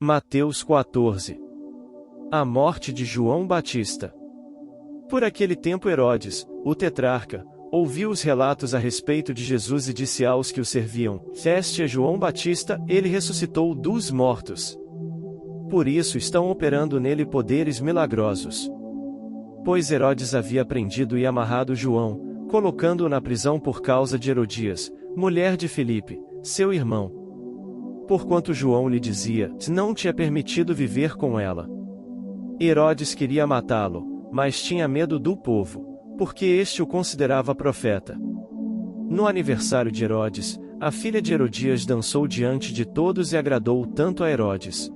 Mateus 14. A morte de João Batista. Por aquele tempo Herodes, o tetrarca, ouviu os relatos a respeito de Jesus e disse aos que o serviam: Este é João Batista, ele ressuscitou dos mortos. Por isso estão operando nele poderes milagrosos. Pois Herodes havia prendido e amarrado João, colocando-o na prisão por causa de Herodias, mulher de Filipe, seu irmão. Porquanto João lhe dizia: não te é permitido viver com ela. Herodes queria matá-lo, mas tinha medo do povo, porque este o considerava profeta. No aniversário de Herodes, a filha de Herodias dançou diante de todos e agradou tanto a Herodes,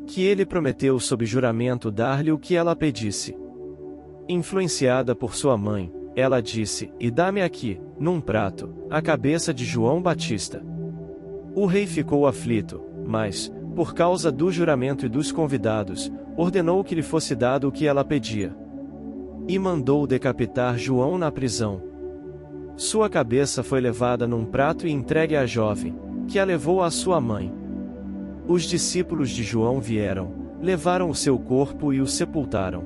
que ele prometeu sob juramento dar-lhe o que ela pedisse. Influenciada por sua mãe, ela disse: e dá-me aqui, num prato, a cabeça de João Batista. O rei ficou aflito, mas, por causa do juramento e dos convidados, ordenou que lhe fosse dado o que ela pedia. E mandou decapitar João na prisão. Sua cabeça foi levada num prato e entregue à jovem, que a levou à sua mãe. Os discípulos de João vieram, levaram o seu corpo e o sepultaram.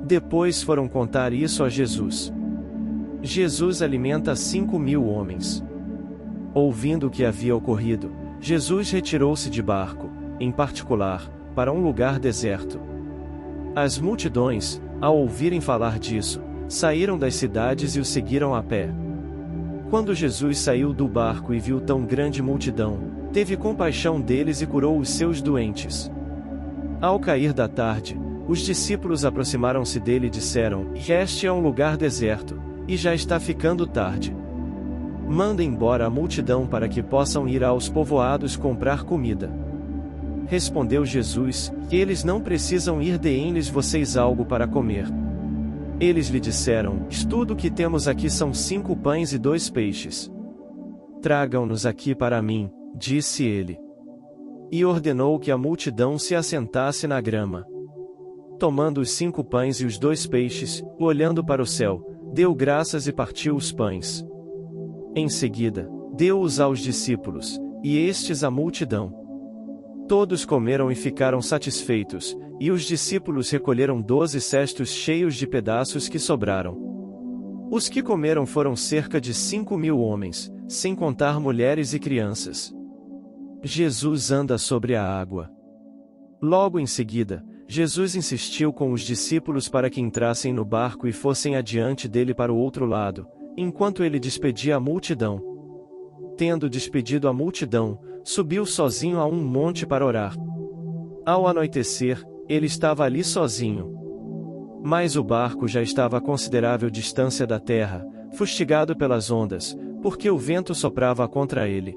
Depois foram contar isso a Jesus. Jesus alimenta 5.000 homens. Ouvindo o que havia ocorrido, Jesus retirou-se de barco, em particular, para um lugar deserto. As multidões, ao ouvirem falar disso, saíram das cidades e o seguiram a pé. Quando Jesus saiu do barco e viu tão grande multidão, teve compaixão deles e curou os seus doentes. Ao cair da tarde, os discípulos aproximaram-se dele e disseram: Este é um lugar deserto, e já está ficando tarde. Manda embora a multidão para que possam ir aos povoados comprar comida. Respondeu Jesus: Eles não precisam ir, deem-lhes vocês algo para comer. Eles lhe disseram: Tudo o que temos aqui são 5 pães e 2 peixes. Tragam-nos aqui para mim, disse ele. E ordenou que a multidão se assentasse na grama. Tomando os 5 pães e os 2 peixes, olhando para o céu, deu graças e partiu os pães. Em seguida, deu-os aos discípulos, e estes à multidão. Todos comeram e ficaram satisfeitos, e os discípulos recolheram 12 cestos cheios de pedaços que sobraram. Os que comeram foram cerca de 5.000 homens, sem contar mulheres e crianças. Jesus anda sobre a água. Logo em seguida, Jesus insistiu com os discípulos para que entrassem no barco e fossem adiante dele para o outro lado, enquanto ele despedia a multidão. Tendo despedido a multidão, subiu sozinho a um monte para orar. Ao anoitecer, ele estava ali sozinho. Mas o barco já estava a considerável distância da terra, fustigado pelas ondas, porque o vento soprava contra ele.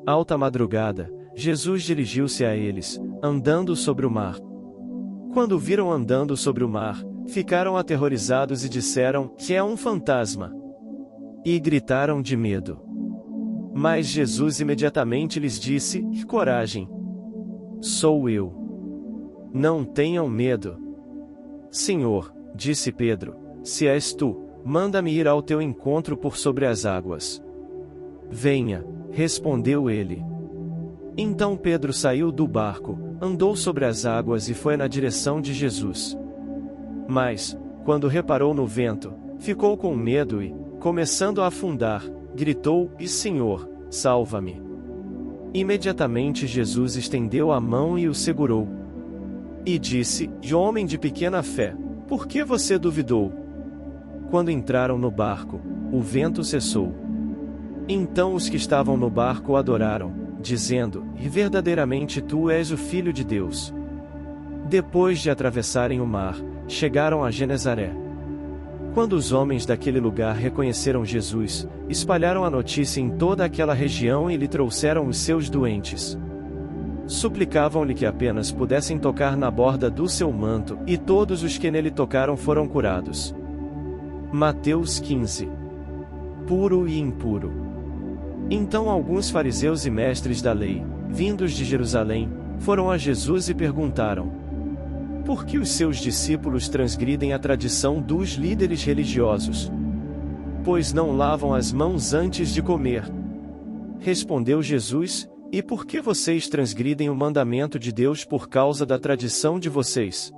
Alta madrugada, Jesus dirigiu-se a eles, andando sobre o mar. Quando o viram andando sobre o mar, ficaram aterrorizados e disseram: que é um fantasma. E gritaram de medo. Mas Jesus imediatamente lhes disse: coragem! Sou eu. Não tenham medo. Senhor, disse Pedro, se és tu, manda-me ir ao teu encontro por sobre as águas. Venha, respondeu ele. Então Pedro saiu do barco, andou sobre as águas e foi na direção de Jesus. Mas, quando reparou no vento, ficou com medo e, começando a afundar, gritou: Senhor, salva-me! Imediatamente Jesus estendeu a mão e o segurou. E disse: homem de pequena fé, por que você duvidou? Quando entraram no barco, o vento cessou. Então os que estavam no barco o adoraram, dizendo: verdadeiramente tu és o Filho de Deus. Depois de atravessarem o mar, chegaram a Genezaré. Quando os homens daquele lugar reconheceram Jesus, espalharam a notícia em toda aquela região e lhe trouxeram os seus doentes. Suplicavam-lhe que apenas pudessem tocar na borda do seu manto, e todos os que nele tocaram foram curados. Mateus 15. Puro e impuro. Então alguns fariseus e mestres da lei, vindos de Jerusalém, foram a Jesus e perguntaram: por que os seus discípulos transgridem a tradição dos líderes religiosos? Pois não lavam as mãos antes de comer. Respondeu Jesus: E por que vocês transgridem o mandamento de Deus por causa da tradição de vocês?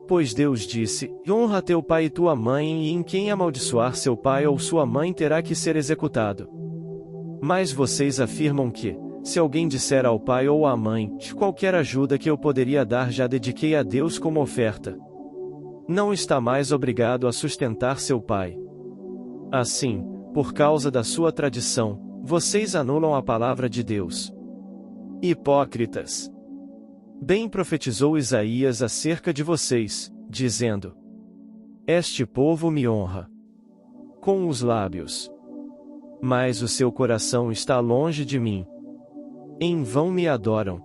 Pois Deus disse: honra teu pai e tua mãe, e em quem amaldiçoar seu pai ou sua mãe terá que ser executado. Mas vocês afirmam que, se alguém disser ao pai ou à mãe, qualquer ajuda que eu poderia dar já dediquei a Deus como oferta, não está mais obrigado a sustentar seu pai. Assim, por causa da sua tradição, vocês anulam a palavra de Deus. Hipócritas! Bem profetizou Isaías acerca de vocês, dizendo: este povo me honra com os lábios, mas o seu coração está longe de mim. Em vão me adoram.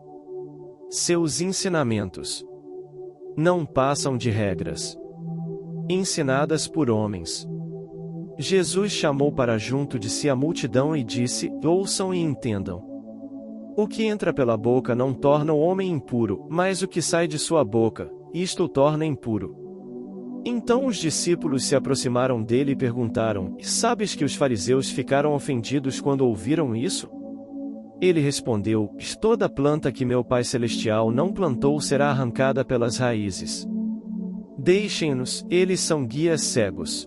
Seus ensinamentos não passam de regras ensinadas por homens. Jesus chamou para junto de si a multidão e disse: ouçam e entendam. O que entra pela boca não torna o homem impuro, mas o que sai de sua boca, isto o torna impuro. Então os discípulos se aproximaram dele e perguntaram: sabes que os fariseus ficaram ofendidos quando ouviram isso? Ele respondeu: toda planta que meu Pai Celestial não plantou será arrancada pelas raízes. Deixem-nos, eles são guias cegos.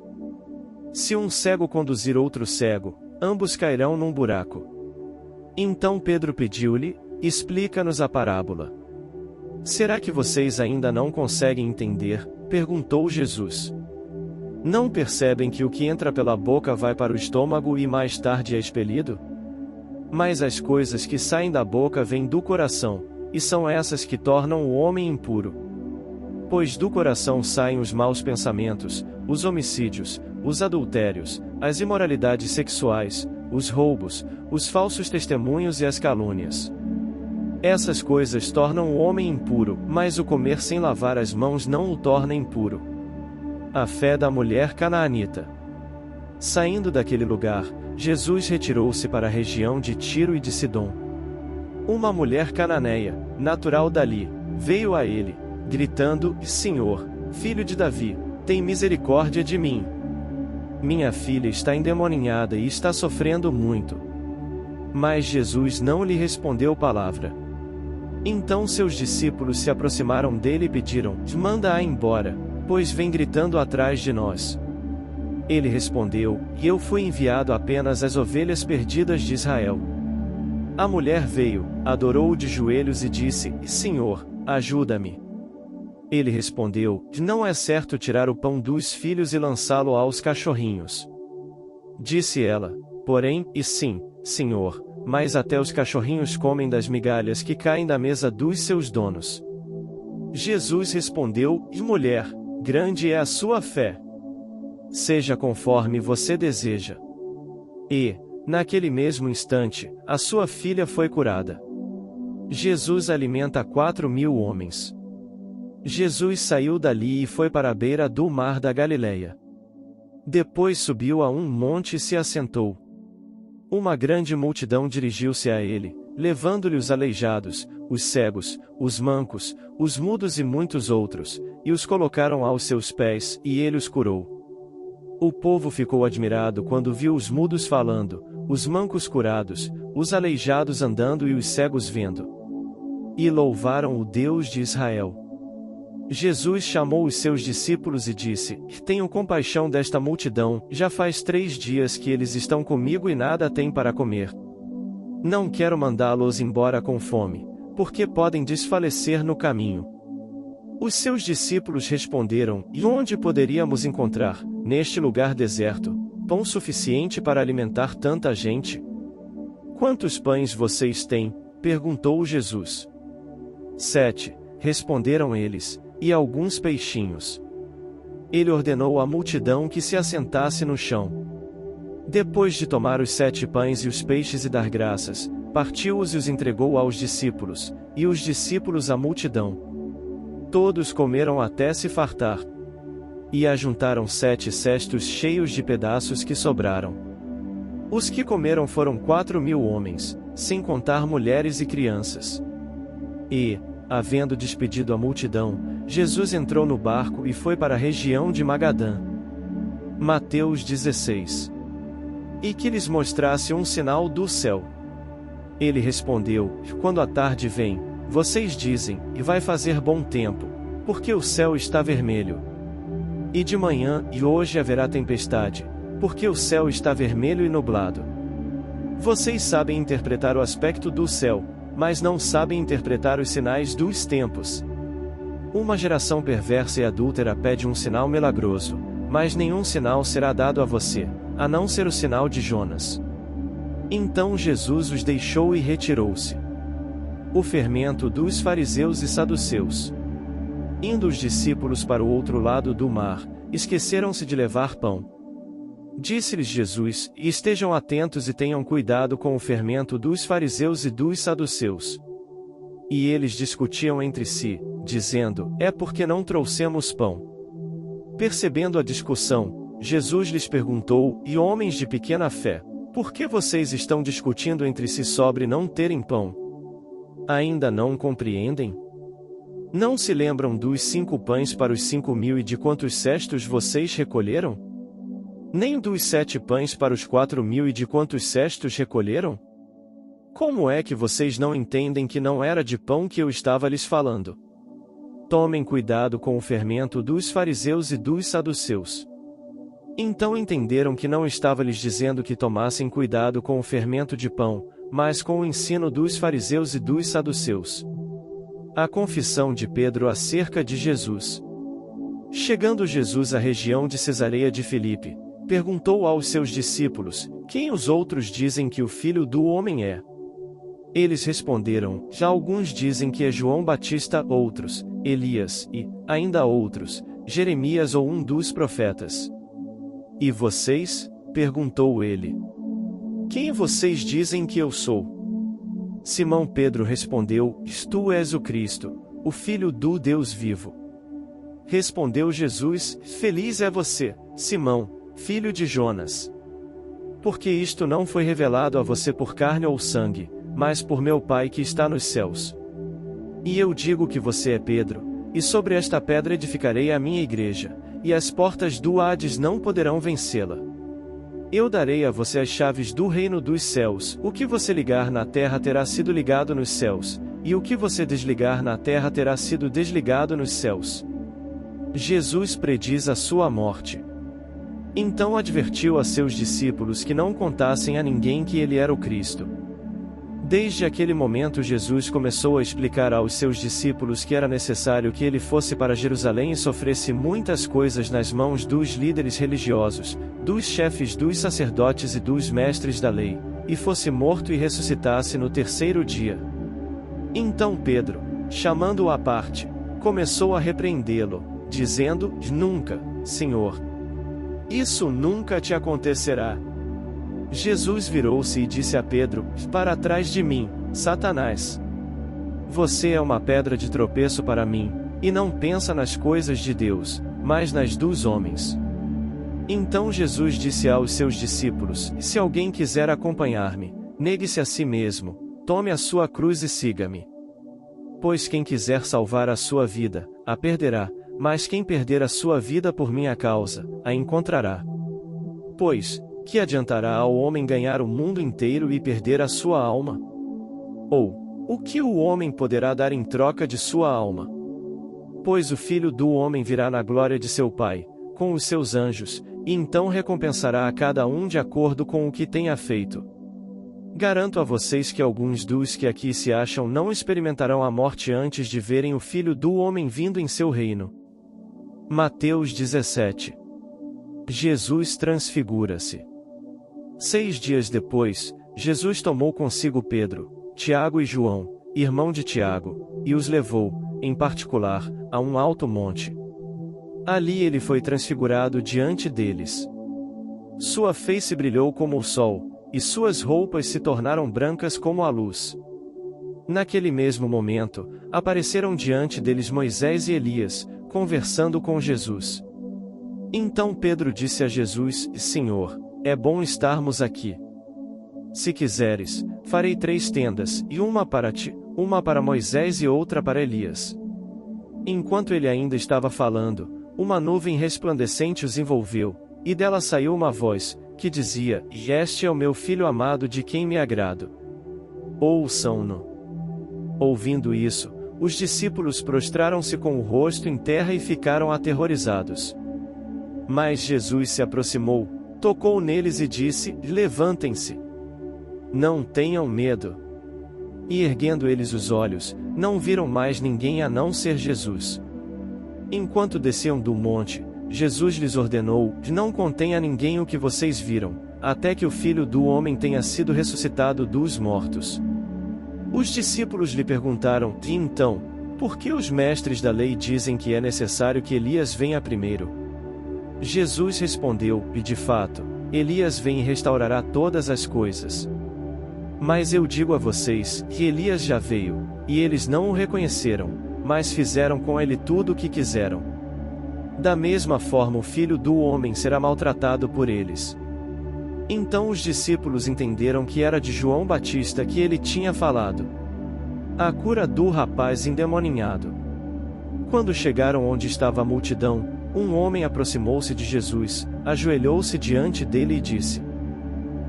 Se um cego conduzir outro cego, ambos cairão num buraco. Então Pedro pediu-lhe: explica-nos a parábola. Será que vocês ainda não conseguem entender? Perguntou Jesus. Não percebem que o que entra pela boca vai para o estômago e mais tarde é expelido? Mas as coisas que saem da boca vêm do coração, e são essas que tornam o homem impuro. Pois do coração saem os maus pensamentos, os homicídios, os adultérios, as imoralidades sexuais, os roubos, os falsos testemunhos e as calúnias. Essas coisas tornam o homem impuro, mas o comer sem lavar as mãos não o torna impuro. A fé da mulher canaanita. Saindo daquele lugar, Jesus retirou-se para a região de Tiro e de Sidom. Uma mulher cananeia, natural dali, veio a ele, gritando: Senhor, filho de Davi, tem misericórdia de mim. Minha filha está endemoninhada e está sofrendo muito. Mas Jesus não lhe respondeu palavra. Então seus discípulos se aproximaram dele e pediram: manda-a embora, pois vem gritando atrás de nós. Ele respondeu: eu fui enviado apenas às ovelhas perdidas de Israel. A mulher veio, adorou-o de joelhos e disse: Senhor, ajuda-me. Ele respondeu: não é certo tirar o pão dos filhos e lançá-lo aos cachorrinhos. Disse ela: porém, e sim, Senhor, mas até os cachorrinhos comem das migalhas que caem da mesa dos seus donos. Jesus respondeu: mulher, grande é a sua fé. Seja conforme você deseja. E, naquele mesmo instante, a sua filha foi curada. Jesus alimenta 4.000 homens. Jesus saiu dali e foi para a beira do mar da Galileia. Depois subiu a um monte e se assentou. Uma grande multidão dirigiu-se a ele, levando-lhe os aleijados, os cegos, os mancos, os mudos e muitos outros, e os colocaram aos seus pés, e ele os curou. O povo ficou admirado quando viu os mudos falando, os mancos curados, os aleijados andando e os cegos vendo. E louvaram o Deus de Israel. Jesus chamou os seus discípulos e disse: tenham compaixão desta multidão, já faz 3 dias que eles estão comigo e nada têm para comer. Não quero mandá-los embora com fome, porque podem desfalecer no caminho. Os seus discípulos responderam: e onde poderíamos encontrar, neste lugar deserto, pão suficiente para alimentar tanta gente? Quantos pães vocês têm? Perguntou Jesus. 7, responderam eles, e alguns peixinhos. Ele ordenou à multidão que se assentasse no chão. Depois de tomar os 7 pães e os peixes e dar graças, partiu-os e os entregou aos discípulos, e os discípulos à multidão. Todos comeram até se fartar. E ajuntaram 7 cestos cheios de pedaços que sobraram. Os que comeram foram 4.000 homens, sem contar mulheres e crianças. E, havendo despedido a multidão, Jesus entrou no barco e foi para a região de Magadã. Mateus 16. E que lhes mostrasse um sinal do céu. Ele respondeu: Quando a tarde vem, vocês dizem, e vai fazer bom tempo, porque o céu está vermelho. E de manhã, e hoje haverá tempestade, porque o céu está vermelho e nublado. Vocês sabem interpretar o aspecto do céu, mas não sabem interpretar os sinais dos tempos. Uma geração perversa e adúltera pede um sinal milagroso, mas nenhum sinal será dado a você, a não ser o sinal de Jonas. Então Jesus os deixou e retirou-se. O fermento dos fariseus e saduceus. Indo os discípulos para o outro lado do mar, esqueceram-se de levar pão. Disse-lhes Jesus: Estejam atentos e tenham cuidado com o fermento dos fariseus e dos saduceus. E eles discutiam entre si, dizendo: É porque não trouxemos pão. Percebendo a discussão, Jesus lhes perguntou: E homens de pequena fé, por que vocês estão discutindo entre si sobre não terem pão? Ainda não compreendem? Não se lembram dos 5 pães para os 5.000 e de quantos cestos vocês recolheram? Nem dos 7 pães para os 4.000 e de quantos cestos recolheram? Como é que vocês não entendem que não era de pão que eu estava lhes falando? Tomem cuidado com o fermento dos fariseus e dos saduceus. Então entenderam que não estava lhes dizendo que tomassem cuidado com o fermento de pão, mas com o ensino dos fariseus e dos saduceus. A confissão de Pedro acerca de Jesus. Chegando Jesus à região de Cesareia de Filipe, perguntou aos seus discípulos: Quem os outros dizem que o Filho do Homem é? Eles responderam: Já alguns dizem que é João Batista, outros, Elias, e, ainda outros, Jeremias ou um dos profetas. E vocês? Perguntou ele. Quem vocês dizem que eu sou? Simão Pedro respondeu: Tu és o Cristo, o Filho do Deus vivo. Respondeu Jesus: Feliz é você, Simão, filho de Jonas. Porque isto não foi revelado a você por carne ou sangue, mas por meu Pai que está nos céus. E eu digo que você é Pedro, e sobre esta pedra edificarei a minha igreja, e as portas do Hades não poderão vencê-la. Eu darei a você as chaves do reino dos céus. O que você ligar na terra terá sido ligado nos céus, e o que você desligar na terra terá sido desligado nos céus. Jesus prediz a sua morte. Então advertiu a seus discípulos que não contassem a ninguém que ele era o Cristo. Desde aquele momento Jesus começou a explicar aos seus discípulos que era necessário que ele fosse para Jerusalém e sofresse muitas coisas nas mãos dos líderes religiosos, dos chefes dos sacerdotes e dos mestres da lei, e fosse morto e ressuscitasse no terceiro dia. Então Pedro, chamando-o à parte, começou a repreendê-lo, dizendo: Nunca, Senhor. Isso nunca te acontecerá. Jesus virou-se e disse a Pedro: Para trás de mim, Satanás. Você é uma pedra de tropeço para mim, e não pensa nas coisas de Deus, mas nas dos homens. Então Jesus disse aos seus discípulos: Se alguém quiser acompanhar-me, negue-se a si mesmo, tome a sua cruz e siga-me. Pois quem quiser salvar a sua vida, a perderá, mas quem perder a sua vida por minha causa, a encontrará. Pois, que adiantará ao homem ganhar o mundo inteiro e perder a sua alma? Ou, o que o homem poderá dar em troca de sua alma? Pois o Filho do Homem virá na glória de seu Pai, com os seus anjos, e então recompensará a cada um de acordo com o que tenha feito. Garanto a vocês que alguns dos que aqui se acham não experimentarão a morte antes de verem o Filho do Homem vindo em seu reino. Mateus 17. Jesus transfigura-se. 6 dias depois, Jesus tomou consigo Pedro, Tiago e João, irmão de Tiago, e os levou, em particular, a um alto monte. Ali ele foi transfigurado diante deles. Sua face brilhou como o sol, e suas roupas se tornaram brancas como a luz. Naquele mesmo momento, apareceram diante deles Moisés e Elias, conversando com Jesus. Então Pedro disse a Jesus: Senhor, é bom estarmos aqui. Se quiseres, farei 3 tendas, e uma para ti, uma para Moisés e outra para Elias. Enquanto ele ainda estava falando, uma nuvem resplandecente os envolveu, e dela saiu uma voz, que dizia: Este é o meu filho amado de quem me agrado. ouçam-no. Ouvindo isso, os discípulos prostraram-se com o rosto em terra e ficaram aterrorizados. Mas Jesus se aproximou, tocou neles e disse: levantem-se. Não tenham medo. E erguendo eles os olhos, não viram mais ninguém a não ser Jesus. Enquanto desciam do monte, Jesus lhes ordenou: não contem a ninguém o que vocês viram, até que o Filho do Homem tenha sido ressuscitado dos mortos. Os discípulos lhe perguntaram: e então, por que os mestres da lei dizem que é necessário que Elias venha primeiro? Jesus respondeu: e de fato, Elias vem e restaurará todas as coisas. Mas eu digo a vocês que Elias já veio, e eles não o reconheceram, mas fizeram com ele tudo o que quiseram. Da mesma forma o Filho do Homem será maltratado por eles. Então os discípulos entenderam que era de João Batista que ele tinha falado. A cura do rapaz endemoninhado. Quando chegaram onde estava a multidão, um homem aproximou-se de Jesus, ajoelhou-se diante dele e disse: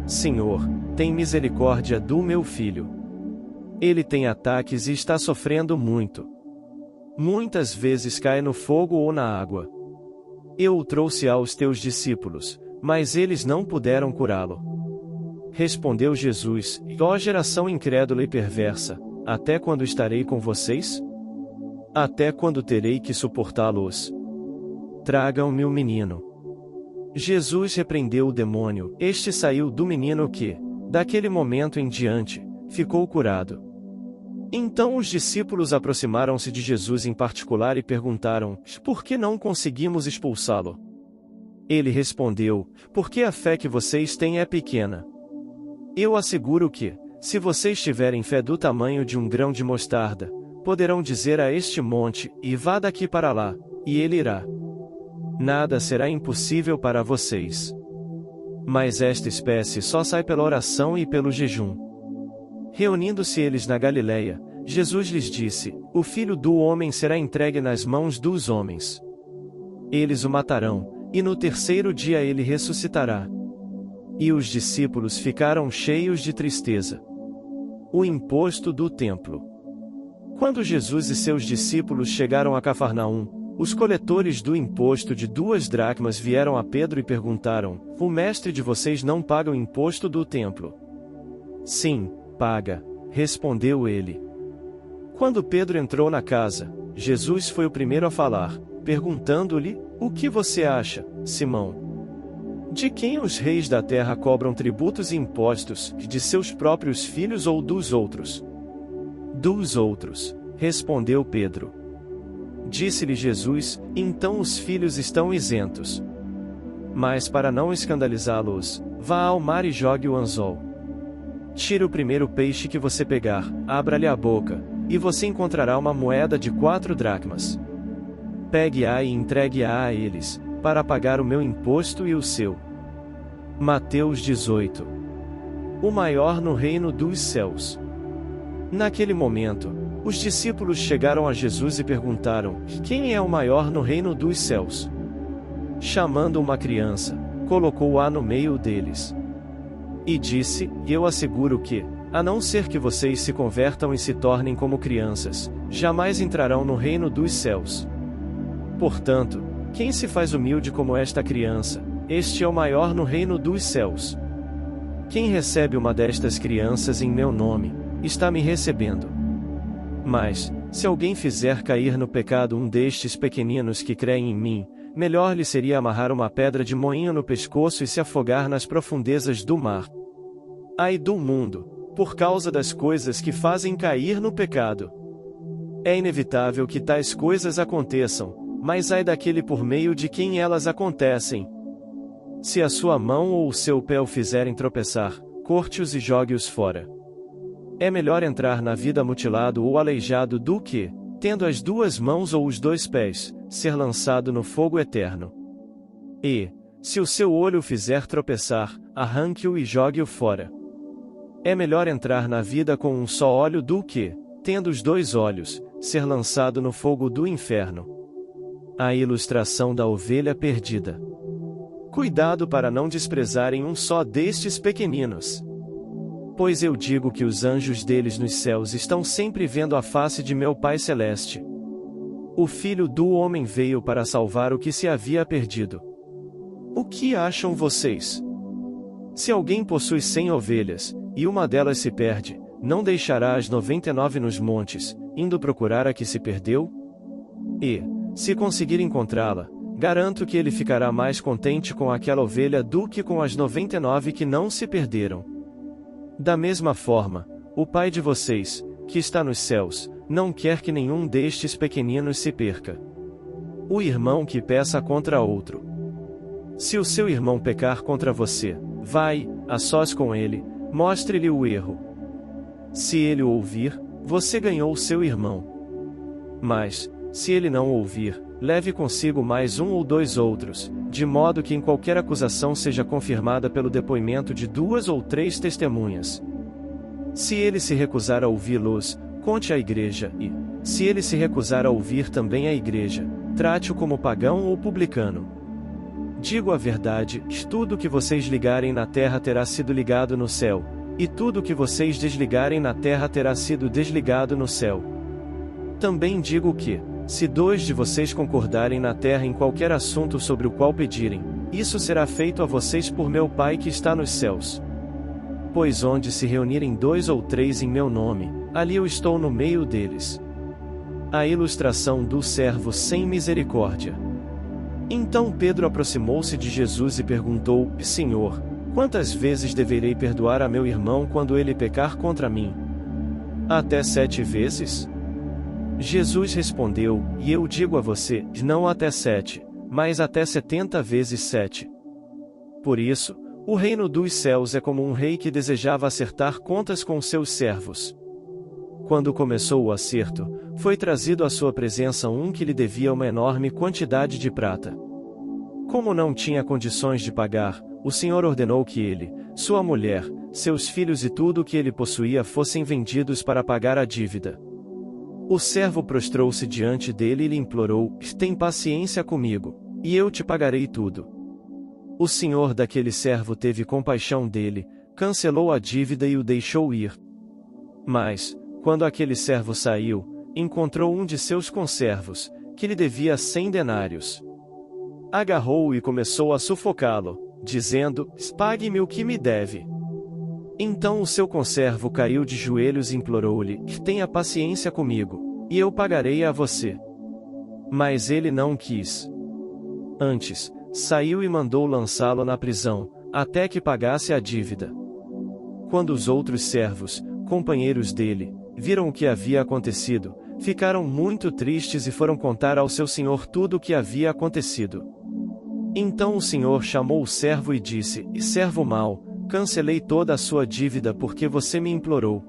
Senhor, tem misericórdia do meu filho. Ele tem ataques e está sofrendo muito. Muitas vezes cai no fogo ou na água. Eu o trouxe aos teus discípulos, mas eles não puderam curá-lo. Respondeu Jesus: ó geração incrédula e perversa, até quando estarei com vocês? Até quando terei que suportá-los? Tragam-me o menino. Jesus repreendeu o demônio, este saiu do menino que, daquele momento em diante, ficou curado. Então os discípulos aproximaram-se de Jesus em particular e perguntaram: por que não conseguimos expulsá-lo? Ele respondeu: porque a fé que vocês têm é pequena. Eu asseguro que, se vocês tiverem fé do tamanho de um grão de mostarda, poderão dizer a este monte: e vá daqui para lá, e ele irá. Nada será impossível para vocês. Mas esta espécie só sai pela oração e pelo jejum. Reunindo-se eles na Galileia, Jesus lhes disse: o Filho do Homem será entregue nas mãos dos homens. Eles o matarão, e no terceiro dia ele ressuscitará. E os discípulos ficaram cheios de tristeza. O imposto do templo. Quando Jesus e seus discípulos chegaram a Cafarnaum, os coletores do imposto de 2 dracmas vieram a Pedro e perguntaram: o mestre de vocês não paga o imposto do templo? Sim, paga, respondeu ele. Quando Pedro entrou na casa, Jesus foi o primeiro a falar, perguntando-lhe: o que você acha, Simão? De quem os reis da terra cobram tributos e impostos, de seus próprios filhos ou dos outros? Dos outros, respondeu Pedro. Disse-lhe Jesus: então os filhos estão isentos. Mas para não escandalizá-los, vá ao mar e jogue o anzol. Tire o primeiro peixe que você pegar, abra-lhe a boca, e você encontrará uma moeda de 4 dracmas. Pegue-a e entregue-a a eles, para pagar o meu imposto e o seu. Mateus 18. O maior no reino dos céus. Naquele momento, os discípulos chegaram a Jesus e perguntaram: quem é o maior no reino dos céus? Chamando uma criança, colocou-a no meio deles. E disse: eu asseguro que, a não ser que vocês se convertam e se tornem como crianças, jamais entrarão no reino dos céus. Portanto, quem se faz humilde como esta criança, este é o maior no reino dos céus. Quem recebe uma destas crianças em meu nome, está me recebendo. Mas, se alguém fizer cair no pecado um destes pequeninos que creem em mim, melhor lhe seria amarrar uma pedra de moinho no pescoço e se afogar nas profundezas do mar. Ai do mundo, por causa das coisas que fazem cair no pecado. É inevitável que tais coisas aconteçam, mas ai daquele por meio de quem elas acontecem. Se a sua mão ou o seu pé o fizerem tropeçar, corte-os e jogue-os fora. É melhor entrar na vida mutilado ou aleijado do que, tendo as 2 mãos ou os 2 pés, ser lançado no fogo eterno. E, se o seu olho o fizer tropeçar, arranque-o e jogue-o fora. É melhor entrar na vida com um só olho do que, tendo os 2 olhos, ser lançado no fogo do inferno. A ilustração da ovelha perdida. Cuidado para não desprezarem um só destes pequeninos. Pois eu digo que os anjos deles nos céus estão sempre vendo a face de meu Pai Celeste. O Filho do Homem veio para salvar o que se havia perdido. O que acham vocês? Se alguém possui 100 ovelhas, e uma delas se perde, não deixará as 99 nos montes, indo procurar a que se perdeu? E, se conseguir encontrá-la, garanto que ele ficará mais contente com aquela ovelha do que com as 99 que não se perderam. Da mesma forma, o Pai de vocês, que está nos céus, não quer que nenhum destes pequeninos se perca. O irmão que peça contra outro. Se o seu irmão pecar contra você, vai, a sós com ele, mostre-lhe o erro. Se ele o ouvir, você ganhou o seu irmão. Mas, se ele não ouvir, leve consigo mais um ou dois outros, de modo que em qualquer acusação seja confirmada pelo depoimento de 2 ou 3 testemunhas. Se ele se recusar a ouvi-los, conte à igreja e, se ele se recusar a ouvir também a igreja, trate-o como pagão ou publicano. Digo a verdade, tudo que vocês ligarem na terra terá sido ligado no céu, e tudo que vocês desligarem na terra terá sido desligado no céu. Também digo que, se 2 de vocês concordarem na terra em qualquer assunto sobre o qual pedirem, isso será feito a vocês por meu Pai que está nos céus. Pois onde se reunirem 2 ou 3 em meu nome, ali eu estou no meio deles. A ilustração do servo sem misericórdia. Então Pedro aproximou-se de Jesus e perguntou: Senhor, quantas vezes deverei perdoar a meu irmão quando ele pecar contra mim? Até 7 vezes? Jesus respondeu: E eu digo a você, não até 7, mas até 70 vezes 7. Por isso, o reino dos céus é como um rei que desejava acertar contas com seus servos. Quando começou o acerto, foi trazido à sua presença um que lhe devia uma enorme quantidade de prata. Como não tinha condições de pagar, o Senhor ordenou que ele, sua mulher, seus filhos e tudo o que ele possuía fossem vendidos para pagar a dívida. O servo prostrou-se diante dele e lhe implorou: Tem paciência comigo, e eu te pagarei tudo. O senhor daquele servo teve compaixão dele, cancelou a dívida e o deixou ir. Mas, quando aquele servo saiu, encontrou um de seus conservos, que lhe devia 100 denários. Agarrou-o e começou a sufocá-lo, dizendo: Pague-me o que me deve. Então o seu conservo caiu de joelhos e implorou-lhe: Tenha paciência comigo, e eu pagarei a você. Mas ele não quis. Antes, saiu e mandou lançá-lo na prisão, até que pagasse a dívida. Quando os outros servos, companheiros dele, viram o que havia acontecido, ficaram muito tristes e foram contar ao seu senhor tudo o que havia acontecido. Então o senhor chamou o servo e disse: Servo mau, cancelei toda a sua dívida porque você me implorou.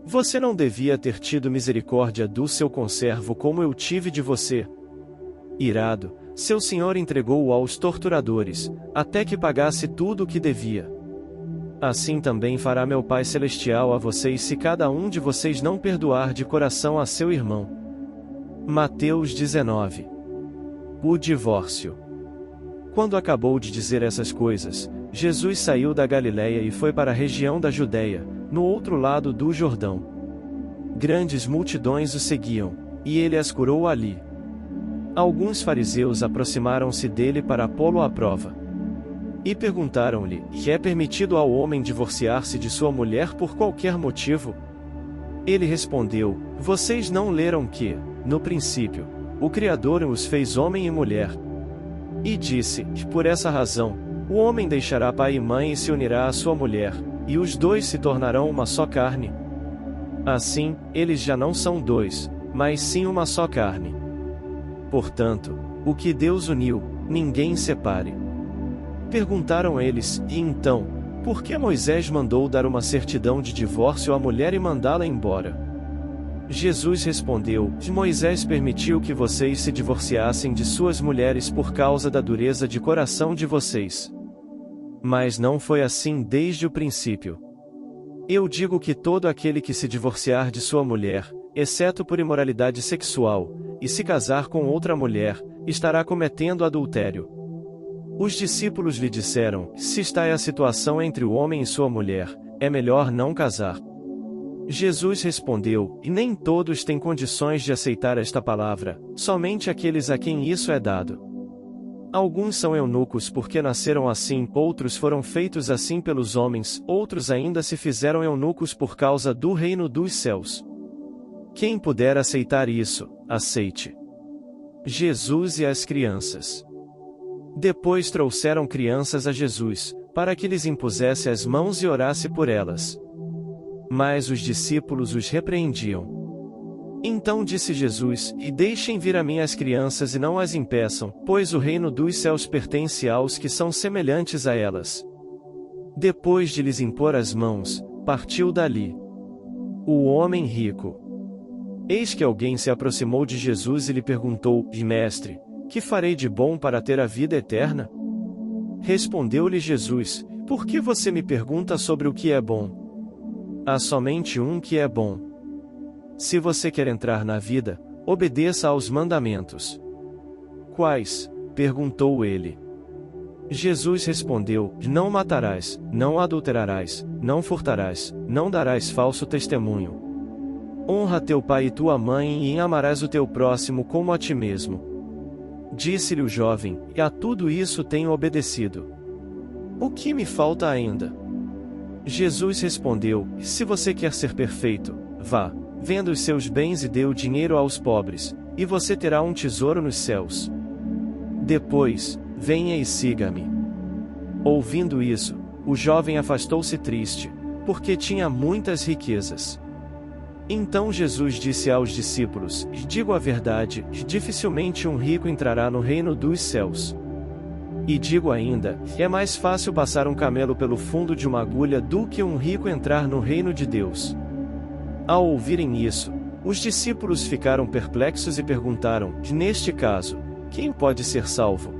Você não devia ter tido misericórdia do seu conservo como eu tive de você. Irado, seu senhor entregou-o aos torturadores, até que pagasse tudo o que devia. Assim também fará meu Pai Celestial a vocês se cada um de vocês não perdoar de coração a seu irmão. Mateus 19. O divórcio. Quando acabou de dizer essas coisas, Jesus saiu da Galiléia e foi para a região da Judéia, no outro lado do Jordão. Grandes multidões o seguiam, e ele as curou ali. Alguns fariseus aproximaram-se dele para pô-lo à prova. E perguntaram-lhe: É permitido ao homem divorciar-se de sua mulher por qualquer motivo? Ele respondeu: Vocês não leram que, no princípio, o Criador os fez homem e mulher? E disse: Por essa razão, o homem deixará pai e mãe e se unirá à sua mulher, e os dois se tornarão uma só carne. Assim, eles já não são dois, mas sim uma só carne. Portanto, o que Deus uniu, ninguém separe. Perguntaram eles: E então, por que Moisés mandou dar uma certidão de divórcio à mulher e mandá-la embora? Jesus respondeu: Moisés permitiu que vocês se divorciassem de suas mulheres por causa da dureza de coração de vocês. Mas não foi assim desde o princípio. Eu digo que todo aquele que se divorciar de sua mulher, exceto por imoralidade sexual, e se casar com outra mulher, estará cometendo adultério. Os discípulos lhe disseram: Se está a situação entre o homem e sua mulher, é melhor não casar. Jesus respondeu, e nem todos têm condições de aceitar esta palavra, somente aqueles a quem isso é dado. Alguns são eunucos porque nasceram assim, outros foram feitos assim pelos homens, outros ainda se fizeram eunucos por causa do reino dos céus. Quem puder aceitar isso, aceite. Jesus e as crianças. Depois trouxeram crianças a Jesus, para que lhes impusesse as mãos e orasse por elas. Mas os discípulos os repreendiam. Então disse Jesus, e deixem vir a mim as crianças e não as impeçam, pois o reino dos céus pertence aos que são semelhantes a elas. Depois de lhes impor as mãos, partiu dali. O homem rico. Eis que alguém se aproximou de Jesus e lhe perguntou, Mestre, que farei de bom para ter a vida eterna? Respondeu-lhe Jesus, por que você me pergunta sobre o que é bom? Há somente um que é bom. Se você quer entrar na vida, obedeça aos mandamentos. Quais? Perguntou ele. Jesus respondeu, não matarás, não adulterarás, não furtarás, não darás falso testemunho. Honra teu pai e tua mãe e amarás o teu próximo como a ti mesmo. Disse-lhe o jovem, e a tudo isso tenho obedecido. O que me falta ainda? Jesus respondeu, se você quer ser perfeito, vá, venda os seus bens e dê o dinheiro aos pobres, e você terá um tesouro nos céus. Depois, venha e siga-me. Ouvindo isso, o jovem afastou-se triste, porque tinha muitas riquezas. Então Jesus disse aos discípulos, digo a verdade, dificilmente um rico entrará no reino dos céus. E digo ainda, é mais fácil passar um camelo pelo fundo de uma agulha do que um rico entrar no reino de Deus. Ao ouvirem isso, os discípulos ficaram perplexos e perguntaram, neste caso, quem pode ser salvo?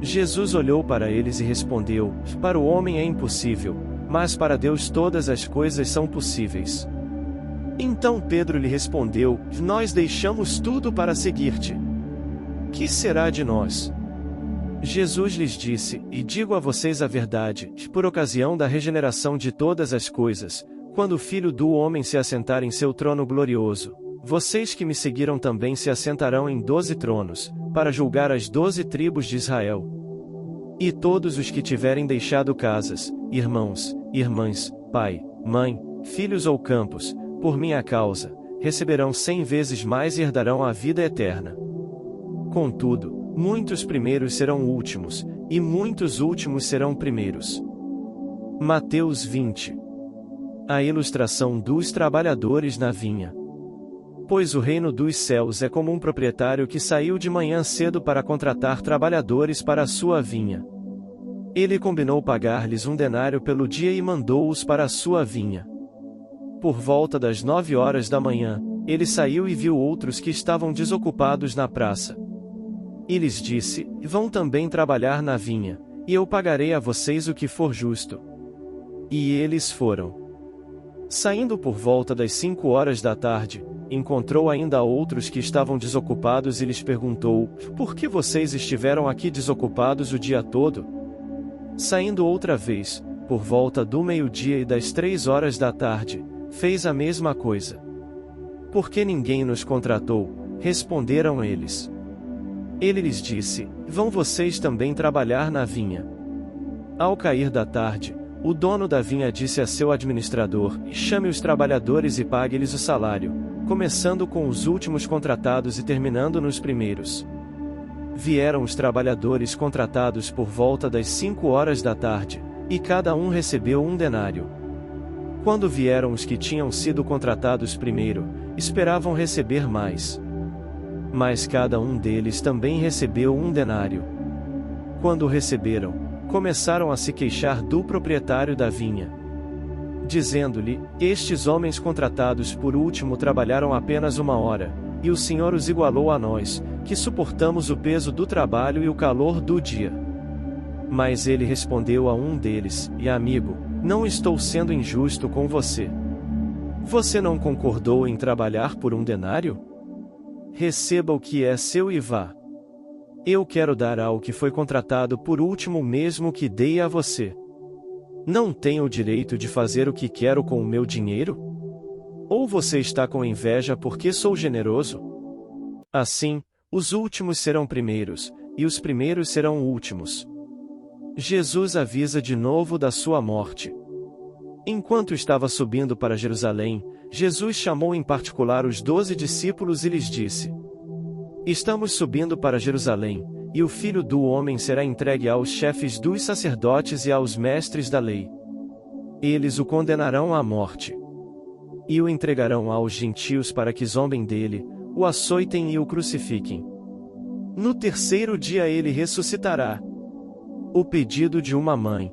Jesus olhou para eles e respondeu, para o homem é impossível, mas para Deus todas as coisas são possíveis. Então Pedro lhe respondeu, nós deixamos tudo para seguir-te. Que será de nós? Jesus lhes disse, e digo a vocês a verdade, por ocasião da regeneração de todas as coisas, quando o Filho do Homem se assentar em seu trono glorioso, vocês que me seguiram também se assentarão em 12 tronos, para julgar as 12 tribos de Israel. E todos os que tiverem deixado casas, irmãos, irmãs, pai, mãe, filhos ou campos, por minha causa, receberão 100 vezes mais e herdarão a vida eterna. Contudo, muitos primeiros serão últimos, e muitos últimos serão primeiros. Mateus 20. A ilustração dos trabalhadores na vinha. Pois o reino dos céus é como um proprietário que saiu de manhã cedo para contratar trabalhadores para a sua vinha. Ele combinou pagar-lhes 1 denário pelo dia e mandou-os para a sua vinha. Por volta das 9 horas da manhã, ele saiu e viu outros que estavam desocupados na praça. E lhes disse, vão também trabalhar na vinha, e eu pagarei a vocês o que for justo. E eles foram. Saindo por volta das 5 horas da tarde, encontrou ainda outros que estavam desocupados e lhes perguntou, por que vocês estiveram aqui desocupados o dia todo? Saindo outra vez, por volta do meio-dia e das 3 horas da tarde, fez a mesma coisa. Por que ninguém nos contratou? Responderam eles. Ele lhes disse, vão vocês também trabalhar na vinha. Ao cair da tarde, o dono da vinha disse a seu administrador, chame os trabalhadores e pague-lhes o salário, começando com os últimos contratados e terminando nos primeiros. Vieram os trabalhadores contratados por volta das 5 horas da tarde, e cada um recebeu 1 denário. Quando vieram os que tinham sido contratados primeiro, esperavam receber mais. Mas cada um deles também recebeu 1 denário. Quando o receberam, começaram a se queixar do proprietário da vinha, dizendo-lhe, estes homens contratados por último trabalharam apenas 1 hora, e o Senhor os igualou a nós, que suportamos o peso do trabalho e o calor do dia. Mas ele respondeu a um deles, e amigo, não estou sendo injusto com você. Você não concordou em trabalhar por 1 denário? Receba o que é seu e vá. Eu quero dar ao que foi contratado por último mesmo que dei a você. Não tenho o direito de fazer o que quero com o meu dinheiro? Ou você está com inveja porque sou generoso? Assim, os últimos serão primeiros, e os primeiros serão últimos. Jesus avisa de novo da sua morte. Enquanto estava subindo para Jerusalém, Jesus chamou em particular os 12 discípulos e lhes disse: Estamos subindo para Jerusalém, e o Filho do Homem será entregue aos chefes dos sacerdotes e aos mestres da lei. Eles o condenarão à morte. E o entregarão aos gentios para que zombem dele, o açoitem e o crucifiquem. No terceiro dia ele ressuscitará. O pedido de uma mãe.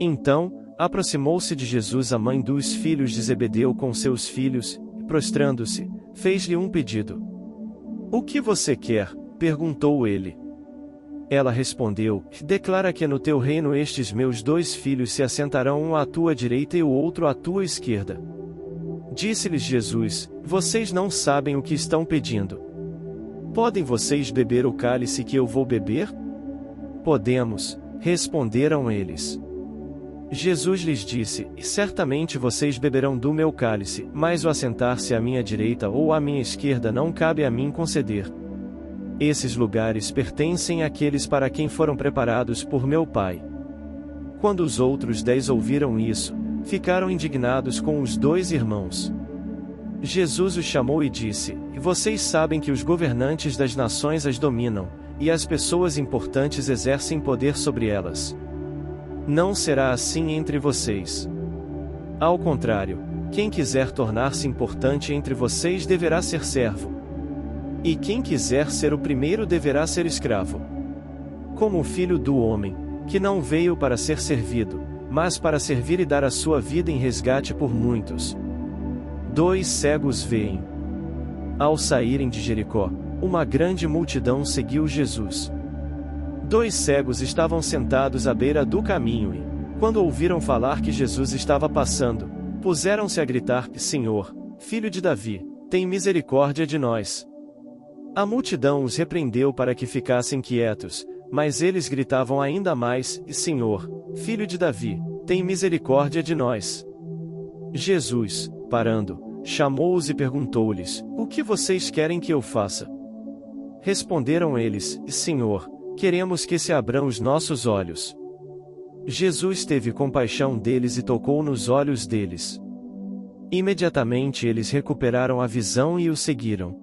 Então, aproximou-se de Jesus a mãe dos filhos de Zebedeu com seus filhos, e prostrando-se, fez-lhe um pedido. O que você quer? Perguntou ele. Ela respondeu: Declara que no teu reino estes meus 2 filhos se assentarão, um à tua direita e o outro à tua esquerda. Disse-lhes Jesus: Vocês não sabem o que estão pedindo. Podem vocês beber o cálice que eu vou beber? Podemos, responderam eles. Jesus lhes disse: Certamente vocês beberão do meu cálice, mas o assentar-se à minha direita ou à minha esquerda não cabe a mim conceder. Esses lugares pertencem àqueles para quem foram preparados por meu Pai. Quando os outros 10 ouviram isso, ficaram indignados com os 2 irmãos. Jesus os chamou e disse: Vocês sabem que os governantes das nações as dominam, e as pessoas importantes exercem poder sobre elas. Não será assim entre vocês. Ao contrário, quem quiser tornar-se importante entre vocês deverá ser servo. E quem quiser ser o primeiro deverá ser escravo. Como o Filho do Homem, que não veio para ser servido, mas para servir e dar a sua vida em resgate por muitos. 2 cegos veem. Ao saírem de Jericó, uma grande multidão seguiu Jesus. 2 cegos estavam sentados à beira do caminho e, quando ouviram falar que Jesus estava passando, puseram-se a gritar: Senhor, Filho de Davi, tem misericórdia de nós. A multidão os repreendeu para que ficassem quietos, mas eles gritavam ainda mais: Senhor, Filho de Davi, tem misericórdia de nós. Jesus, parando, chamou-os e perguntou-lhes: O que vocês querem que eu faça? Responderam eles: Senhor, queremos que se abram os nossos olhos. Jesus teve compaixão deles e tocou nos olhos deles. Imediatamente eles recuperaram a visão e o seguiram.